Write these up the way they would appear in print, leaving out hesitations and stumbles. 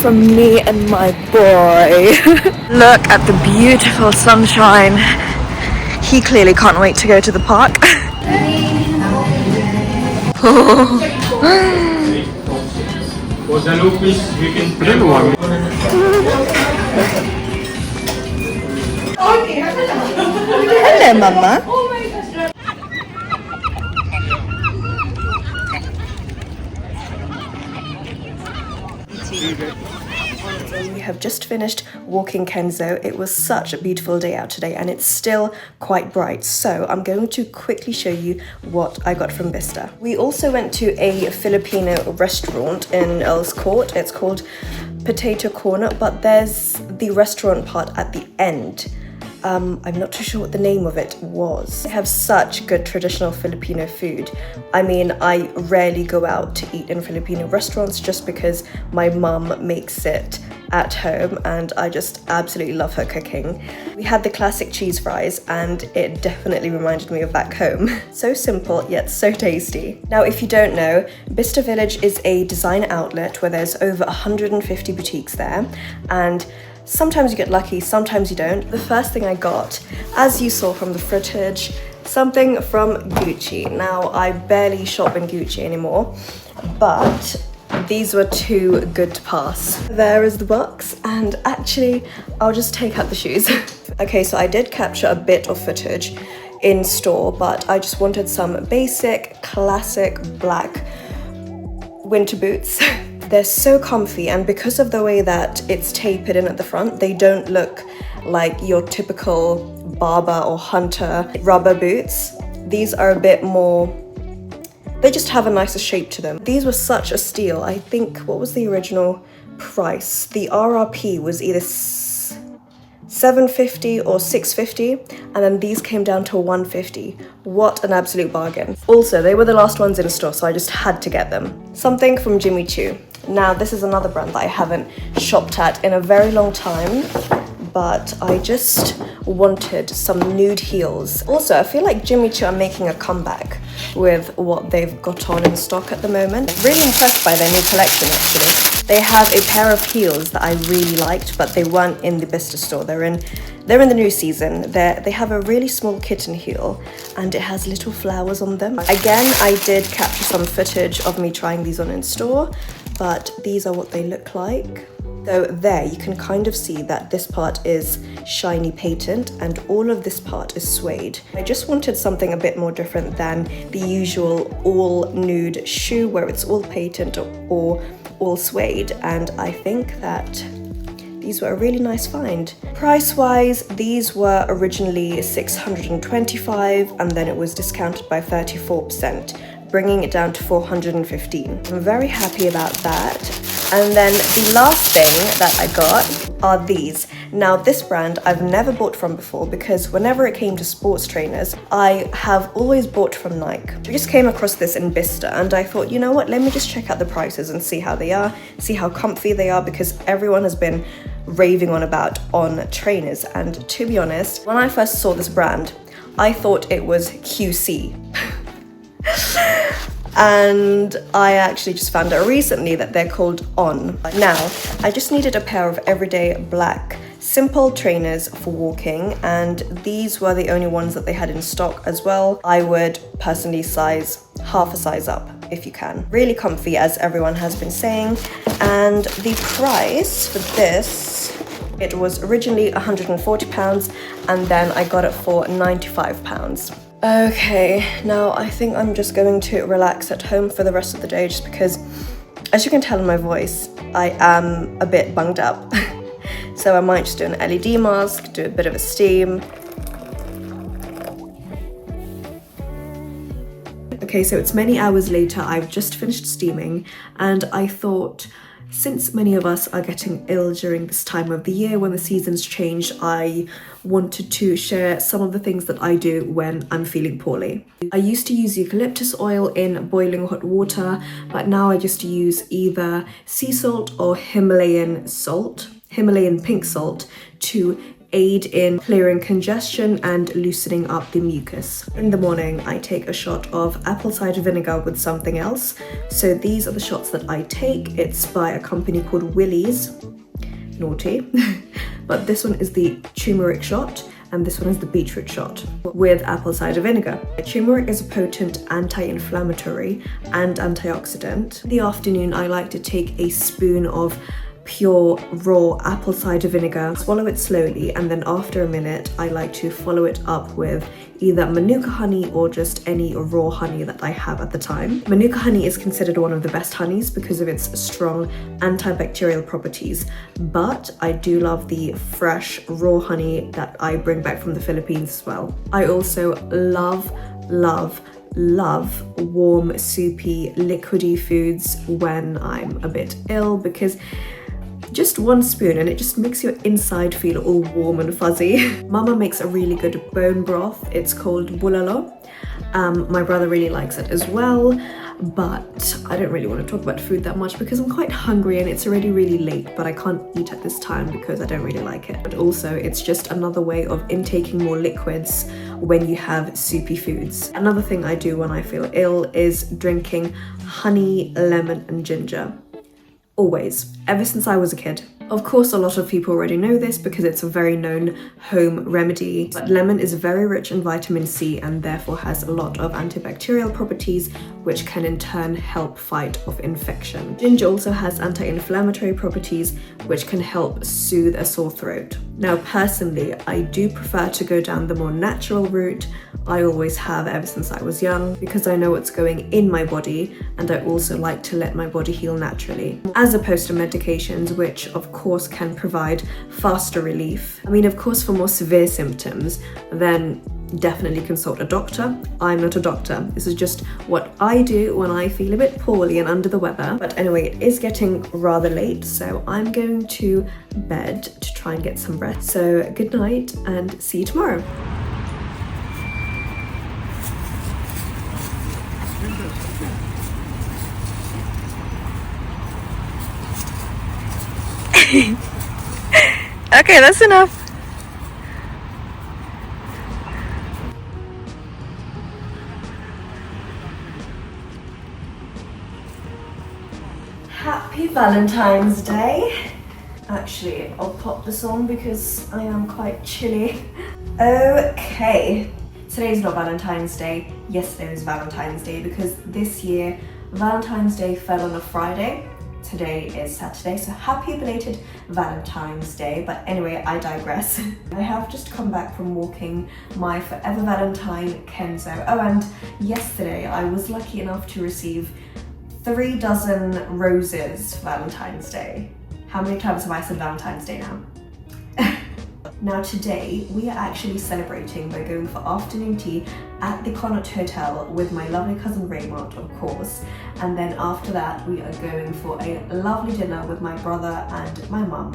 from me and my boy. Look at the beautiful sunshine. He clearly can't wait to go to the park. Hello, Mama. We have just finished walking Kenzo. It was such a beautiful day out today and it's still quite bright. So I'm going to quickly show you what I got from Bicester. We also went to a Filipino restaurant in Earl's Court. It's called Potato Corner, but there's the restaurant part at the end. I'm not too sure what the name of it was. They have such good traditional Filipino food. I mean, I rarely go out to eat in Filipino restaurants just because my mum makes it at home and I just absolutely love her cooking. We had the classic cheese fries and it definitely reminded me of back home. So simple yet so tasty. Now, if you don't know, Bicester Village is a design outlet where there's over 150 boutiques there, and sometimes you get lucky, sometimes you don't. The first thing I got, as you saw from the footage, something from Gucci. Now, I barely shop in Gucci anymore, but these were too good to pass. There is the box, and actually, I'll just take out the shoes. Okay, so I did capture a bit of footage in store, but I just wanted some basic, classic black winter boots. They're so comfy, and because of the way that it's tapered in at the front, they don't look like your typical Barber or Hunter rubber boots. These are a bit more, they just have a nicer shape to them. These were such a steal. I think, what was the original price? The RRP was either $750 or $650, and then these came down to $150. What an absolute bargain. Also, they were the last ones in store, so I just had to get them. Something from Jimmy Choo. Now, this is another brand that I haven't shopped at in a very long time, but I just wanted some nude heels. Also, I feel like Jimmy Choo are making a comeback with what they've got on in stock at the moment. Really impressed by their new collection, actually. They have a pair of heels that I really liked, but they weren't in the Bicester store. They're in the new season. They have a really small kitten heel and it has little flowers on them. Again, I did capture some footage of me trying these on in store, but these are what they look like. So there, you can kind of see that this part is shiny patent and all of this part is suede. I just wanted something a bit more different than the usual all nude shoe where it's all patent or all suede, and I think that these were a really nice find. Price-wise, these were originally $625 and then it was discounted by 34%, bringing it down to $415. I'm very happy about that. And then the last thing that I got are these. Now, this brand I've never bought from before because whenever it came to sports trainers, I have always bought from Nike. I just came across this in Bicester and I thought, you know what, let me just check out the prices and see how they are, see how comfy they are, because everyone has been raving on about On trainers. And to be honest, when I first saw this brand, I thought it was QC. And I actually just found out recently that they're called On. Now, I just needed a pair of everyday black simple trainers for walking, and these were the only ones that they had in stock as well. I would personally size half a size up if you can. Really comfy, as everyone has been saying. And the price for this, it was originally £140 and then I got it for £95. Okay, now I think I'm just going to relax at home for the rest of the day just because, as you can tell in my voice, I am a bit bunged up. So I might just do an LED mask, do a bit of a steam. Okay, so it's many hours later, I've just finished steaming, and I thought, since many of us are getting ill during this time of the year when the seasons change, I wanted to share some of the things that I do when I'm feeling poorly. I used to use eucalyptus oil in boiling hot water, but now I just use either sea salt or Himalayan pink salt to aid in clearing congestion and loosening up the mucus. In the morning, I take a shot of apple cider vinegar with something else. So these are the shots that I take. It's by a company called Willie's. Naughty. But this one is the turmeric shot, and this one is the beetroot shot with apple cider vinegar. Turmeric is a potent anti-inflammatory and antioxidant. In the afternoon, I like to take a spoon of pure raw apple cider vinegar, swallow it slowly, and then after a minute I like to follow it up with either Manuka honey or just any raw honey that I have at the time. Manuka honey is considered one of the best honeys because of its strong antibacterial properties, but I do love the fresh raw honey that I bring back from the Philippines as well. I also love warm, soupy, liquidy foods when I'm a bit ill, because just one spoon and it just makes your inside feel all warm and fuzzy. Mama makes a really good bone broth. It's called bulalo. My brother really likes it as well, but I don't really want to talk about food that much because I'm quite hungry and it's already really late, but I can't eat at this time because I don't really like it. But also it's just another way of intaking more liquids when you have soupy foods. Another thing I do when I feel ill is drinking honey, lemon and ginger. Always, ever since I was a kid. Of course, a lot of people already know this because it's a very known home remedy, but lemon is very rich in vitamin C and therefore has a lot of antibacterial properties, which can in turn help fight off infection. Ginger also has anti-inflammatory properties, which can help soothe a sore throat. Now, personally, I do prefer to go down the more natural route. I always have ever since I was young, because I know what's going in my body, and I also like to let my body heal naturally, as opposed to medications, which of course can provide faster relief. I mean, of course, for more severe symptoms, then definitely consult a doctor. I'm not a doctor. This is just what I do when I feel a bit poorly and under the weather. But anyway, it is getting rather late, so I'm going to bed to try and get some rest. So good night and see you tomorrow. Okay, that's enough. Happy Valentine's Day. Actually, I'll pop this on because I am quite chilly. Okay, today's not Valentine's Day. Yesterday was Valentine's Day because this year Valentine's Day fell on a Friday. Today is Saturday, so happy belated Valentine's Day. But anyway, I digress. I have just come back from walking my forever Valentine, Kenzo. Oh, and yesterday I was lucky enough to receive 3 dozen roses for Valentine's Day. How many times have I said Valentine's Day now? Now today, we are actually celebrating by going for afternoon tea at the Connaught Hotel with my lovely cousin Raymond, of course. And then after that, we are going for a lovely dinner with my brother and my mum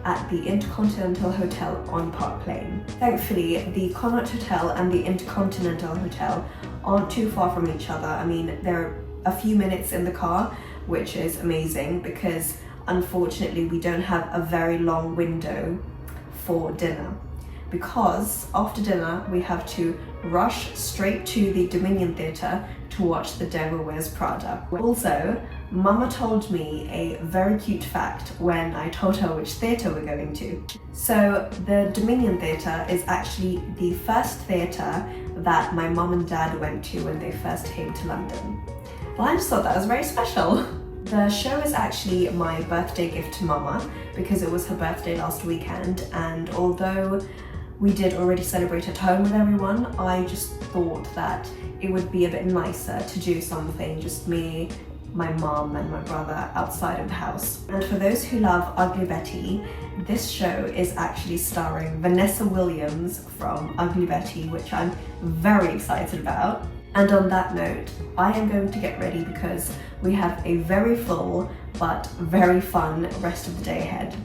at the Intercontinental Hotel on Park Lane. Thankfully, the Connaught Hotel and the Intercontinental Hotel aren't too far from each other. I mean, they're a few minutes in the car, which is amazing because unfortunately we don't have a very long window for dinner, because after dinner we have to rush straight to the Dominion Theatre to watch The Devil Wears Prada. Also, Mama told me a very cute fact when I told her which theatre we're going to. So the Dominion Theatre is actually the first theatre that my mum and dad went to when they first came to London. Well, I just thought that was very special. The show is actually my birthday gift to Mama because it was her birthday last weekend, and although we did already celebrate at home with everyone, I just thought that it would be a bit nicer to do something, just me, my mum and my brother outside of the house. And for those who love Ugly Betty, this show is actually starring Vanessa Williams from Ugly Betty, which I'm very excited about. And on that note, I am going to get ready because we have a very full but very fun rest of the day ahead.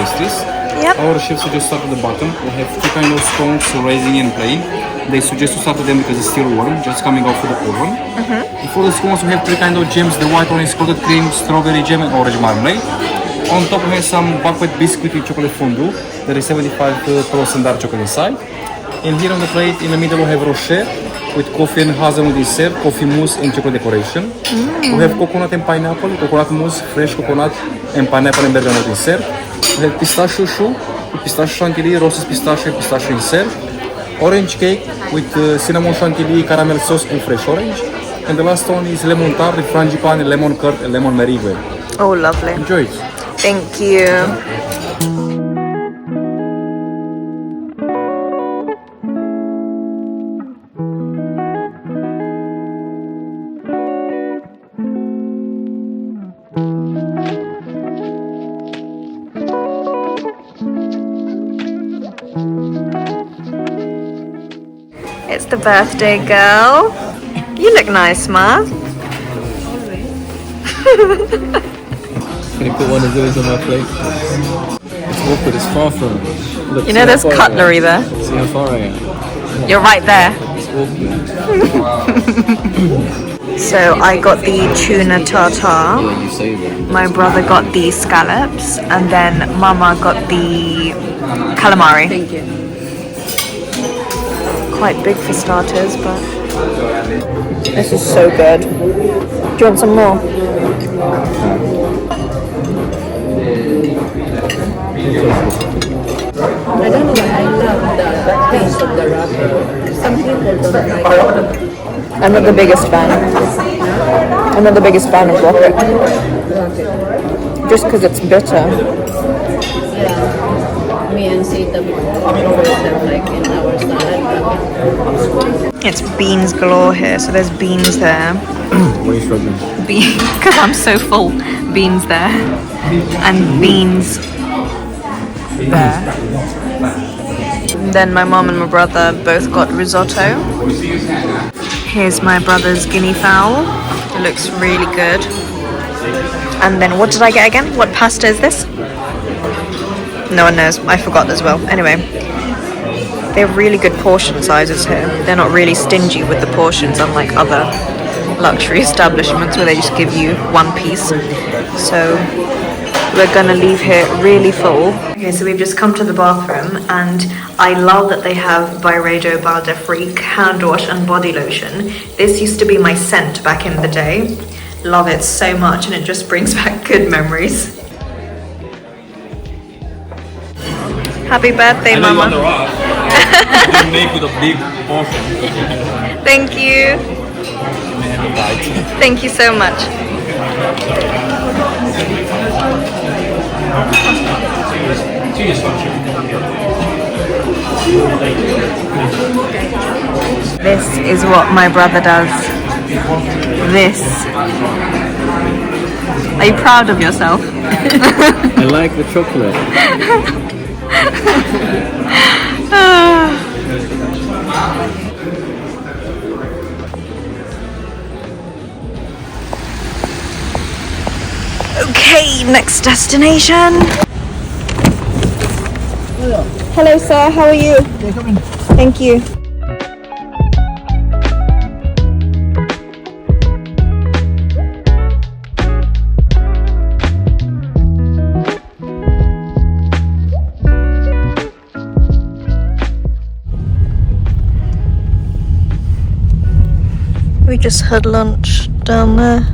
pastries. Yep. Our chefs suggest start at the bottom. We have two kind of scones, raising and plain. They suggest to start with them because it's still warm, just coming off of the oven. Before the scones, we have three kind of jams. The white one is coated cream, strawberry jam, and orange marmalade. On top, we have some buckwheat biscuit with chocolate fondue. There is 75% dark chocolate inside. And here on the plate, in the middle, we have rocher with coffee and hazelnut dessert, coffee mousse, and chocolate decoration. We have coconut and pineapple, coconut mousse, fresh coconut, and pineapple and bergamot dessert. We have pistachio choux with pistachio chantilly, roasted pistachio and pistachio insert. Orange cake with cinnamon chantilly, caramel sauce, and fresh orange. And the last one is lemon tart with frangipane, lemon curd, and lemon meringue. Oh, lovely. Enjoy it. Thank you. It's the birthday girl. You look nice, Ma. Can you put one of those on my plate? It's awkward, it's far from. Look, You know there's cutlery there. See how far I am? You're right there. It's awkward. So I got the tuna tartare. Yeah, you say that. My brother got the scallops, and then Mama got the calamari. Thank you. Quite big for starters, but this is so good. Do you want some more? I don't know why I love the taste of the wrapper. Some people don't like it. I'm not the biggest fan. I'm not the biggest fan of rocket. Just because it's bitter. Yeah. Me and Sita prefers them like in our salad. It's beans galore here, so there's beans there. Why are you struggling? Because I'm so full. Beans there. And beans there. Then my mom and my brother both got risotto. Here's my brother's guinea fowl. It looks really good. And then what did I get again? What pasta is this? No one knows. I forgot as well. Anyway, they have really good portion sizes here. They're not really stingy with the portions, unlike other luxury establishments where they just give you one piece. So we're gonna leave here really full. Okay, so we've just come to the bathroom, and I love that they have Byredo Balde Freak hand wash and body lotion. This used to be my scent back in the day. Love it so much, and it just brings back good memories. Happy birthday, Mama. You make with a big portion. Thank you. Thank you so much. This is what my brother does. This. Are you proud of yourself? I like the chocolate. Okay, next destination. Hello, sir. How are you? Thank you. We just had lunch down there.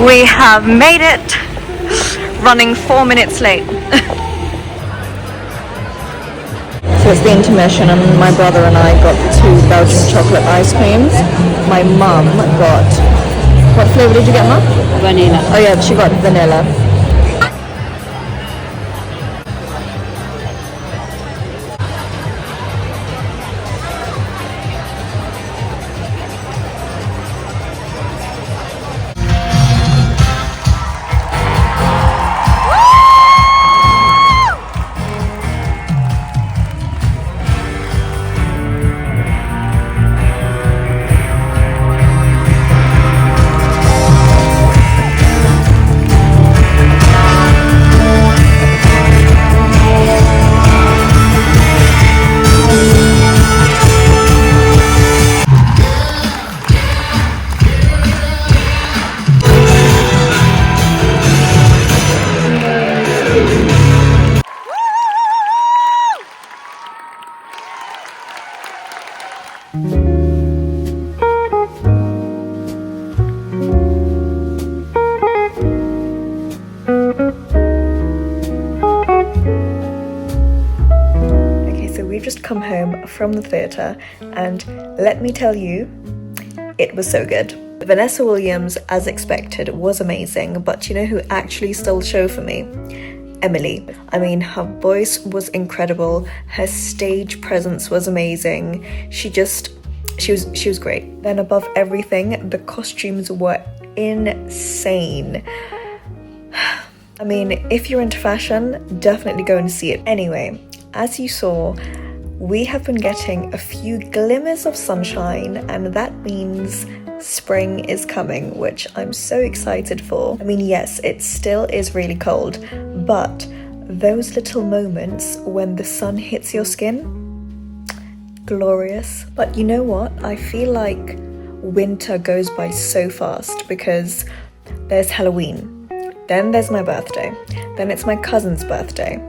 We have made it, running 4 minutes late. So it's the intermission, and my brother and I got 2 Belgian chocolate ice creams. My mum got, what flavour did you get, Mum? Vanilla. Oh yeah, she got vanilla. we've just come home from the theatre, and let me tell you, it was so good. Vanessa Williams, as expected, was amazing, but you know who actually stole the show for me? Emily. I mean, her voice was incredible, her stage presence was amazing, she was great. Then above everything, the costumes were insane. I mean, if you're into fashion, definitely go and see it. Anyway, as you saw, we have been getting a few glimmers of sunshine, and that means spring is coming, which I'm so excited for. I mean, yes, it still is really cold, but those little moments when the sun hits your skin, glorious. But you know what? I feel like winter goes by so fast because there's Halloween, then there's my birthday, then it's my cousin's birthday,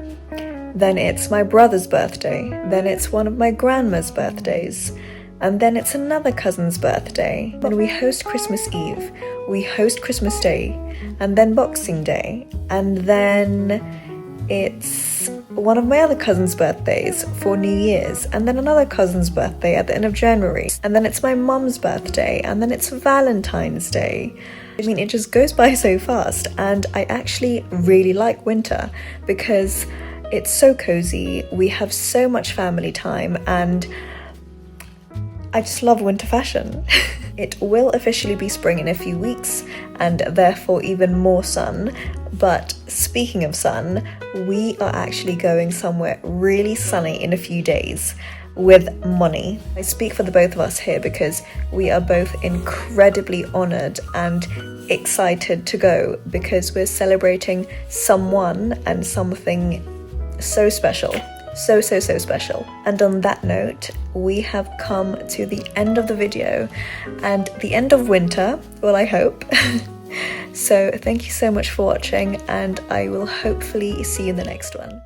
then it's my brother's birthday, then it's one of my grandma's birthdays, and then it's another cousin's birthday. Then we host Christmas Eve, we host Christmas Day, and then Boxing Day, and then it's one of my other cousin's birthdays for New Year's, and then another cousin's birthday at the end of January, and then it's my mum's birthday, and then it's Valentine's Day. I mean, it just goes by so fast, and I actually really like winter because it's so cozy, we have so much family time, and I just love winter fashion. It will officially be spring in a few weeks, and therefore even more sun. But speaking of sun, we are actually going somewhere really sunny in a few days with Money. I speak for the both of us here because we are both incredibly honoured and excited to go because we're celebrating someone and something so special. So special. And on that note, we have come to the end of the video and the end of winter, well, I hope. So thank you so much for watching, and I will hopefully see you in the next one.